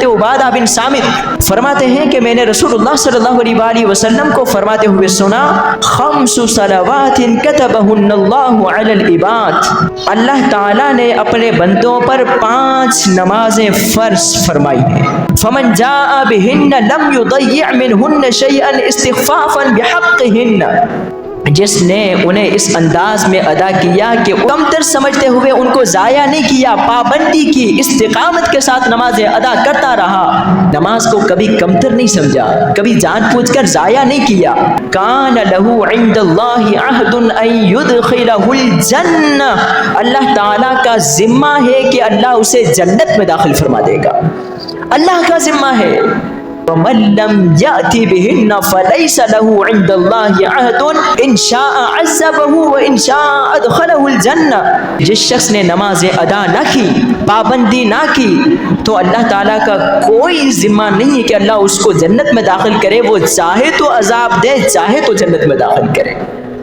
عبادہ بن صامت فرماتے ہیں کہ میں نے رسول اللہ صلی اللہ علیہ وسلم کو فرماتے ہوئے سنا، خمس صلوات کتبہن اللہ علی العباد، اللہ تعالیٰ نے اپنے بندوں پر 5 نمازیں فرض فرمائی ہیں، فمن جاء بہن لم یضیع منہن شیئا استخفافا بحقہن، جس نے انہیں اس انداز میں ادا کیا کہ کمتر سمجھتے ہوئے ان کو ضائع نہیں کیا، پابندی کی، استقامت کے ساتھ نمازیں ادا کرتا رہا، نماز کو کبھی کمتر نہیں سمجھا، کبھی جان بوجھ کر ضائع نہیں کیا، کان لہ عند اللہ عہد ان یدخلہ الجنہ، اللہ تعالیٰ کا ذمہ ہے کہ اللہ اسے جنت میں داخل فرما دے گا، اللہ کا ذمہ ہے۔ وَمَن لَّمْ يَأْتِ بِهِنَّ فَلَيْسَ لَهُ عِندَ اللَّهِ عَهْدٌ إِن شَاءَ عَذَّبَهُ وَإِن شَاءَ أَدْخَلَهُ الْجَنَّةَ، جس شخص نے نمازیں ادا نہ کی، پابندی نہ کی، تو اللہ تعالیٰ کا کوئی ذمہ نہیں ہے کہ اللہ اس کو جنت میں داخل کرے، وہ چاہے تو عذاب دے، چاہے تو جنت میں داخل کرے۔